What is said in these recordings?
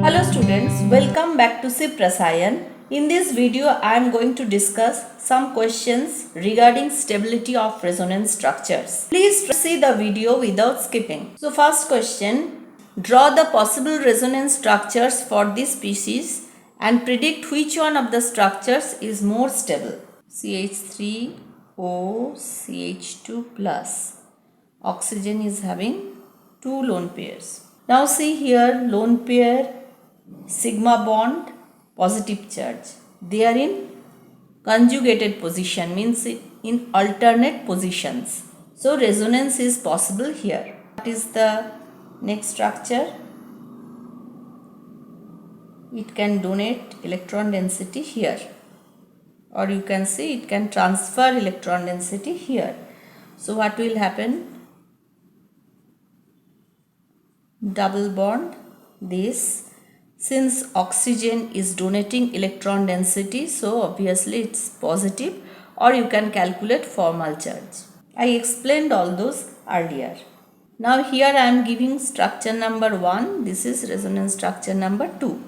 Hello students, welcome back to Rasayan. In this video, I am going to discuss some questions regarding stability of resonance structures. Please see the video without skipping. So first question, draw the possible resonance structures for this species and predict which one of the structures is more stable. CH3O CH2 plus. Oxygen is having two lone pairs. Now see here, lone pair, sigma bond, positive charge. They are in conjugated position, means in alternate positions. So resonance is possible here. What is the next structure? It can donate electron density here, or you can say it can transfer electron density here. So what will happen? Double bond, this. Since oxygen is donating electron density, so obviously it's positive, or you can calculate formal charge. I explained all those earlier. Now here I am giving structure number 1. This is resonance structure number 2.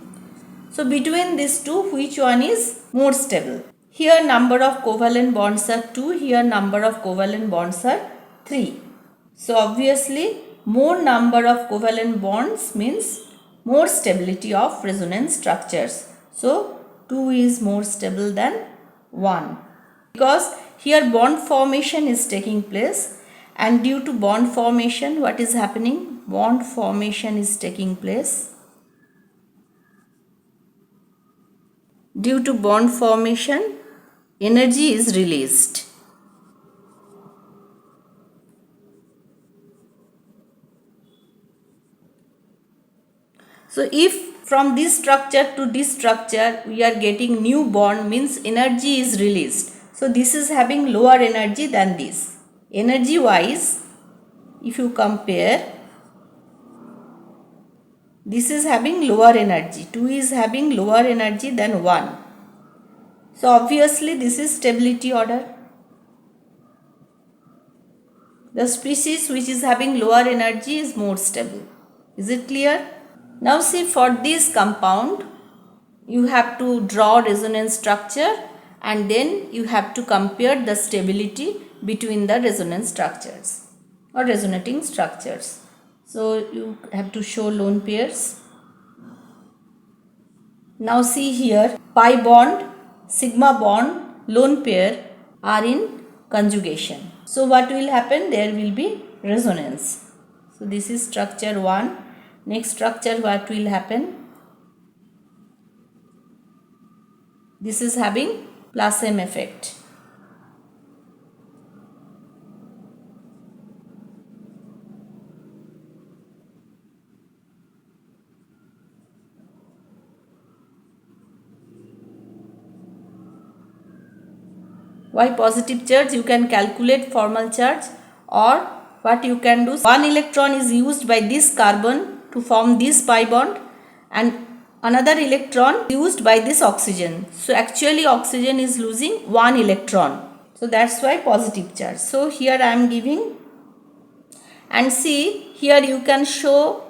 So between these two, which one is more stable? Here number of covalent bonds are 2. Here number of covalent bonds are 3. So obviously more number of covalent bonds means more stability of resonance structures. So 2 is more stable than 1, because here bond formation is taking place, and due to bond formation, what is happening? Bond formation is taking place. Due to bond formation, energy is released. So if from this structure to this structure we are getting new bond, means energy is released. So this is having lower energy than this. Energy wise, if you compare, this is having lower energy. 2 is having lower energy than 1. So obviously this is stability order. The species which is having lower energy is more stable. Is it clear? Now see, for this compound, you have to draw resonance structure, and then you have to compare the stability between the resonance structures or resonating structures. So you have to show lone pairs. Now see here, pi bond, sigma bond, lone pair are in conjugation. So what will happen? There will be resonance. So this is structure 1. Next structure, what will happen? This is having plus M effect. Why positive charge? You can calculate formal charge, or what you can do, one electron is used by this carbon to form this pi bond, and another electron used by this oxygen. So actually oxygen is losing one electron. So that's why positive charge. So here I am giving, and see here you can show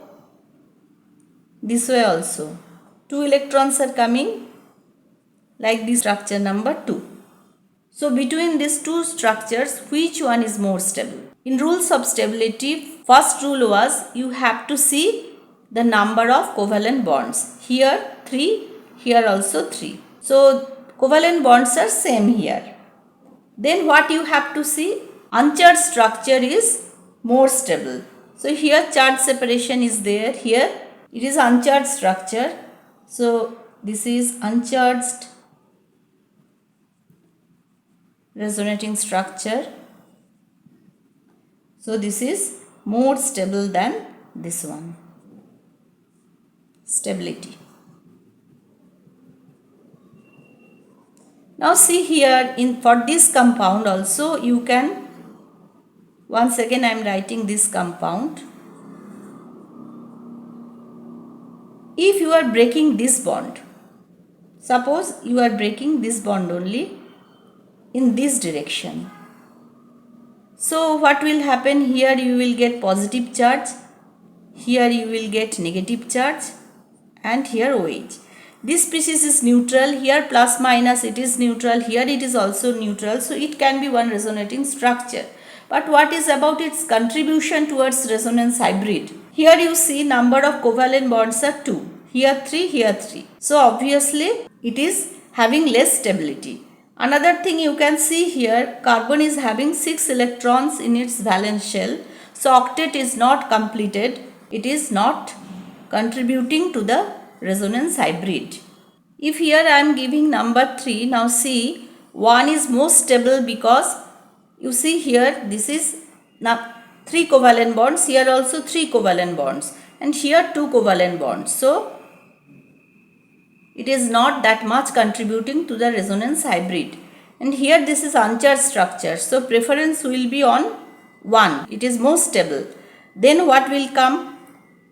this way also. 2 electrons are coming like this, structure number 2. So between these two structures, which one is more stable? In rules of stability, first rule was you have to see the number of covalent bonds. Here 3, here also 3. So covalent bonds are same here. Then what you have to see? Uncharged structure is more stable. So here charge separation is there. Here it is uncharged structure. So this is uncharged resonating structure. So this is more stable than this one. Stability. Now see here, for this compound also you can, once again I am writing this compound. If you are breaking this bond, suppose you are breaking this bond only in this direction. So what will happen? Here you will get positive charge, here you will get negative charge, and here OH. This species is neutral, here plus minus it is neutral, here it is also neutral, so it can be one resonating structure. But what is about its contribution towards resonance hybrid? Here you see number of covalent bonds are 2, here 3, here 3. So obviously it is having less stability. Another thing you can see here, carbon is having 6 electrons in its valence shell. So octet is not completed, it is not contributing to the resonance hybrid. If here I am giving number 3, now see 1 is most stable because you see here this is now 3 covalent bonds, here also 3 covalent bonds and here 2 covalent bonds. So it is not that much contributing to the resonance hybrid. And here this is uncharged structure. So preference will be on 1. It is most stable. Then what will come?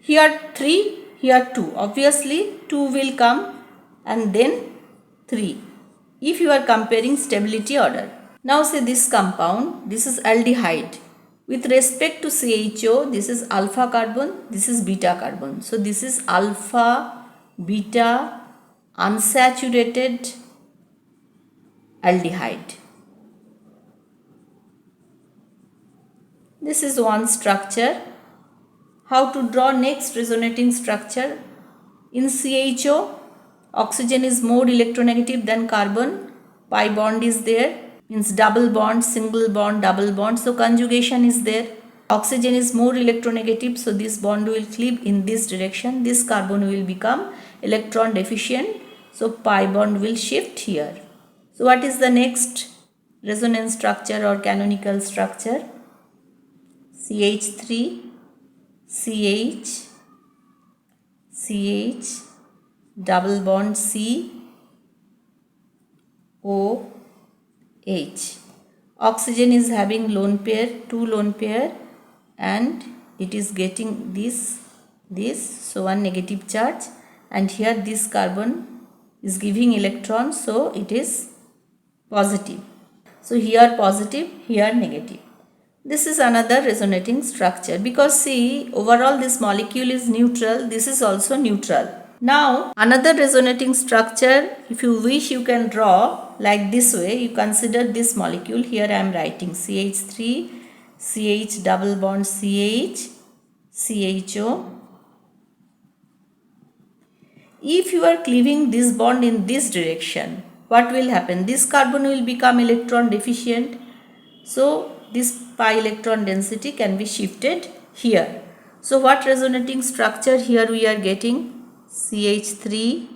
Here 3, here 2. Obviously 2 will come and then 3. If you are comparing stability order. Now say this compound, this is aldehyde. With respect to CHO, this is alpha carbon, this is beta carbon. So this is alpha, beta, unsaturated aldehyde. This is one structure. How to draw next resonating structure? In CHO, oxygen is more electronegative than carbon. Pi bond is there, means double bond, single bond, double bond. So conjugation is there. Oxygen is more electronegative, so this bond will cleave in this direction. This carbon will become electron deficient. So pi bond will shift here. So what is the next resonance structure or canonical structure? CH3, CH, CH, double bond C, O, H. Oxygen is having lone pair, 2 lone pair, and it is getting this, so one negative charge, and here this carbon is giving electron, so it is positive. So here positive, here negative. This is another resonating structure because see, overall this molecule is neutral, this is also neutral. Now another resonating structure, if you wish you can draw like this way. You consider this molecule, here I am writing CH3, CH double bond CH, CHO. If you are cleaving this bond in this direction, what will happen? This carbon will become electron deficient. So this pi electron density can be shifted here. So what resonating structure here we are getting? CH3,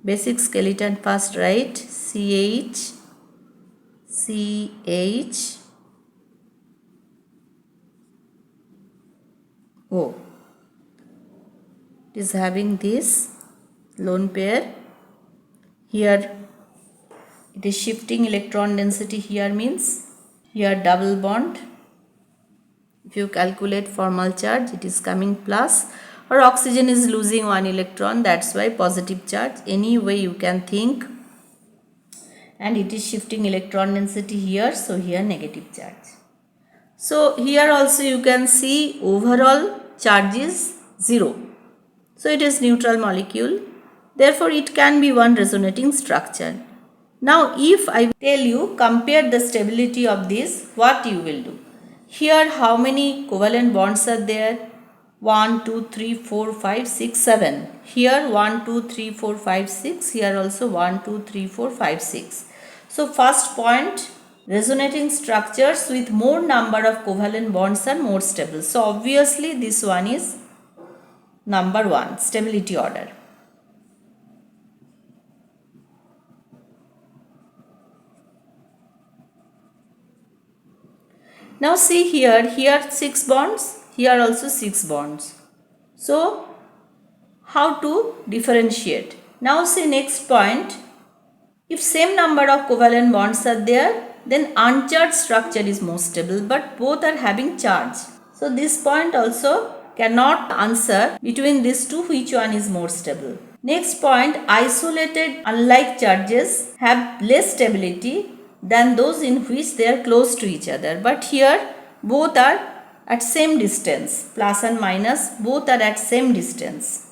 basic skeleton first, right? CH, CH, O. It is having this lone pair. Here it is shifting electron density, here means here double bond. If you calculate formal charge, it is coming plus, or oxygen is losing 1 electron, that's why positive charge. Any way you can think, and it is shifting electron density here, so here negative charge. So here also you can see overall charge is 0. So it is neutral molecule, therefore it can be one resonating structure. Now if I tell you compare the stability of this, what you will do? Here how many covalent bonds are there? 1, 2, 3, 4, 5, 6, 7. Here 1, 2, 3, 4, 5, 6. Here also 1, 2, 3, 4, 5, 6. So first point, resonating structures with more number of covalent bonds are more stable. So obviously this one is number 1, stability order. Now see here 6 bonds, here also 6 bonds. So how to differentiate? Now see next point, if same number of covalent bonds are there, then uncharged structure is more stable, but both are having charge. So this point also cannot answer between these two which one is more stable. Next point, isolated unlike charges have less stability than those in which they are close to each other, but here both are at same distance, plus and minus both are at same distance.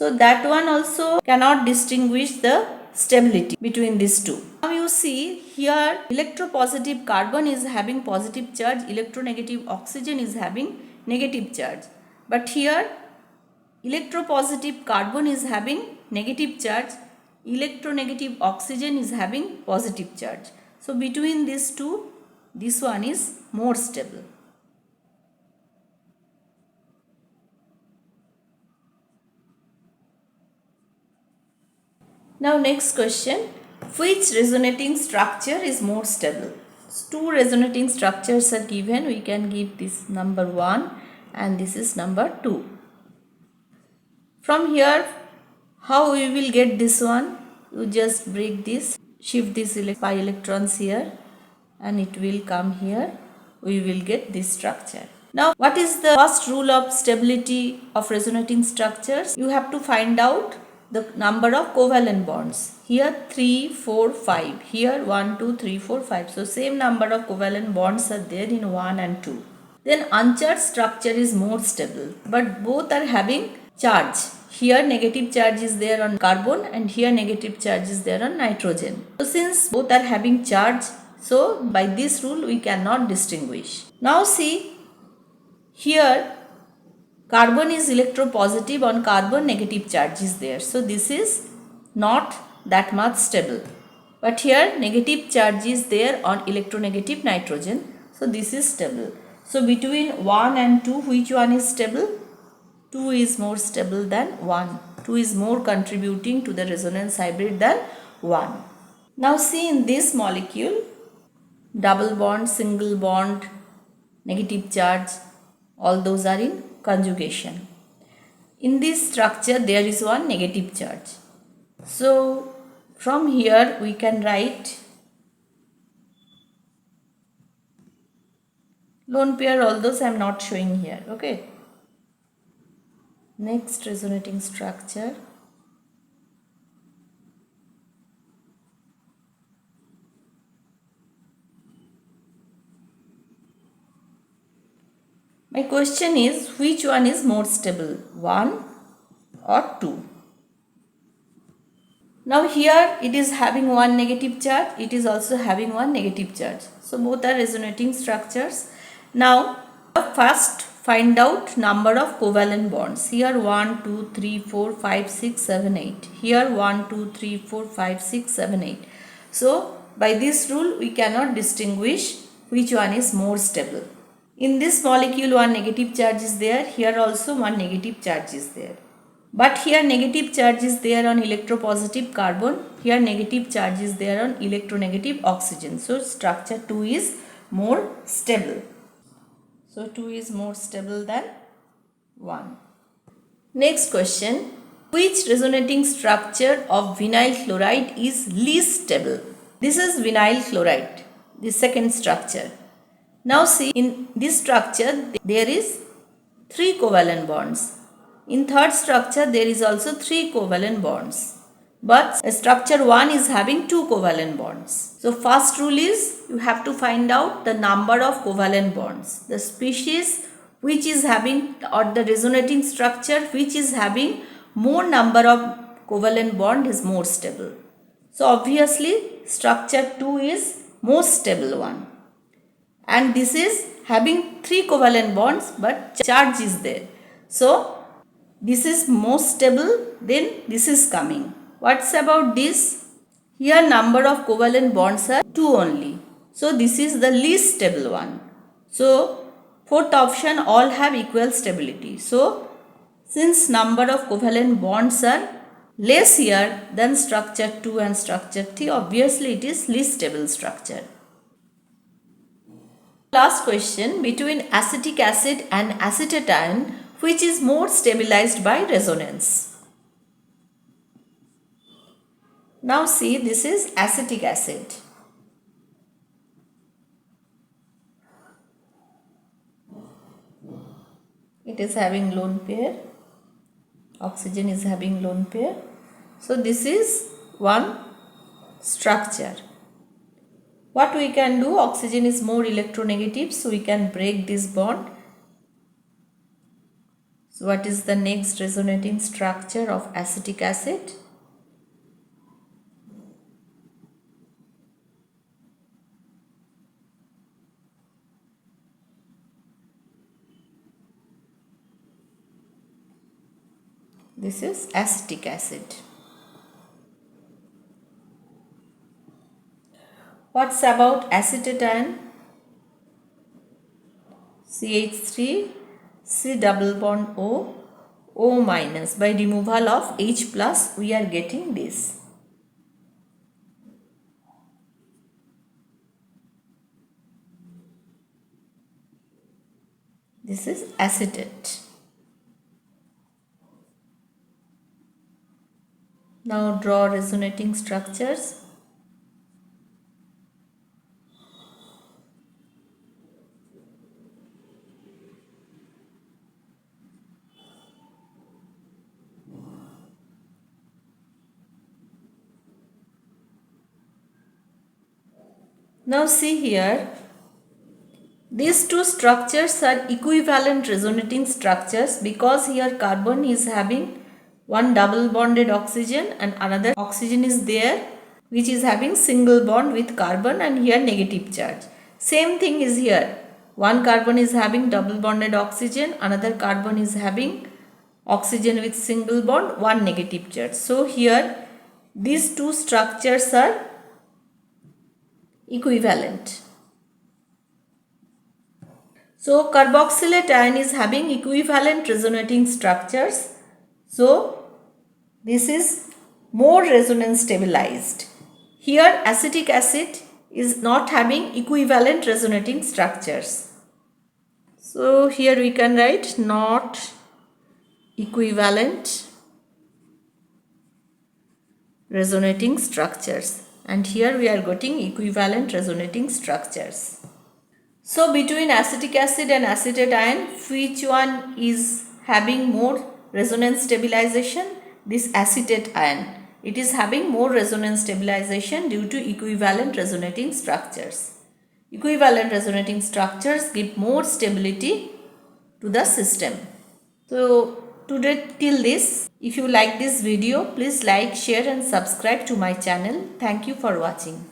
So that one also cannot distinguish the stability between these two. Now you see here electropositive carbon is having positive charge, electronegative oxygen is having negative charge. But here electropositive carbon is having negative charge, electronegative oxygen is having positive charge. So between these two, this one is more stable. Now next question, which resonating structure is more stable? Two resonating structures are given. We can give this number 1 and this is number 2. From here, how we will get this one? You just break this, shift this pi electrons here and it will come here. We will get this structure. Now, what is the first rule of stability of resonating structures? You have to find out the number of covalent bonds. Here 3, 4, 5. Here 1, 2, 3, 4, 5. So, same number of covalent bonds are there in 1 and 2. Then uncharged structure is more stable, but both are having charge. Here negative charge is there on carbon and here negative charge is there on nitrogen. So since both are having charge, so by this rule we cannot distinguish. Now see, here carbon is electropositive, on carbon negative charge is there. So this is not that much stable. But here negative charge is there on electronegative nitrogen. So this is stable. So between 1 and 2, which one is stable? 2 is more stable than 1. 2 is more contributing to the resonance hybrid than 1. Now see in this molecule, double bond, single bond, negative charge, all those are in conjugation. In this structure there is one negative charge. So from here we can write lone pair, all those I am not showing here. Okay. Next resonating structure. My question is, which one is more stable, 1 or 2? Now here it is having one negative charge, it is also having one negative charge. So both are resonating structures. Now first find out number of covalent bonds. Here 1, 2, 3, 4, 5, 6, 7, 8. Here 1, 2, 3, 4, 5, 6, 7, 8. So by this rule we cannot distinguish which one is more stable. In this molecule one negative charge is there, here also one negative charge is there. But here negative charge is there on electropositive carbon, here negative charge is there on electronegative oxygen. So structure 2 is more stable. So 2 is more stable than 1. Next question, which resonating structure of vinyl chloride is least stable? This is vinyl chloride, the second structure. Now see, in this structure there is 3 covalent bonds. In third structure there is also 3 covalent bonds. But structure 1 is having 2 covalent bonds. So first rule is you have to find out the number of covalent bonds. The species which is having, or the resonating structure which is having more number of covalent bond is more stable. So obviously structure 2 is most stable one. And this is having 3 covalent bonds but charge is there. So this is most stable, then this is coming. What's about this? Here number of covalent bonds are 2 only. So this is the least stable one. So fourth option all have equal stability. So since number of covalent bonds are less here than structure 2 and structure 3, obviously it is least stable structure. Last question, between acetic acid and acetate, which is more stabilized by resonance? Now see, this is acetic acid. It is having lone pair, oxygen is having lone pair. So this is one structure. What we can do, oxygen is more electronegative, so we can break this bond. So what is the next resonating structure of acetic acid? This is acetic acid. What's about acetate ion? CH3, C double bond O, O minus. By removal of H plus, we are getting this. This is acetate. Now draw resonating structures. Now see here, these two structures are equivalent resonating structures because here carbon is having one double bonded oxygen and another oxygen is there which is having single bond with carbon and here negative charge. Same thing is here. One carbon is having double bonded oxygen, another carbon is having oxygen with single bond, one negative charge. So here these two structures are equivalent. So carboxylate ion is having equivalent resonating structures. So this is more resonance stabilized. Here acetic acid is not having equivalent resonating structures. So here we can write not equivalent resonating structures, and here we are getting equivalent resonating structures. So between acetic acid and acetate ion, which one is having more resonance stabilization? This acetate ion. It is having more resonance stabilization due to equivalent resonating structures. Equivalent resonating structures give more stability to the system. So today till this, if you like this video, please like, share and subscribe to my channel. Thank you for watching.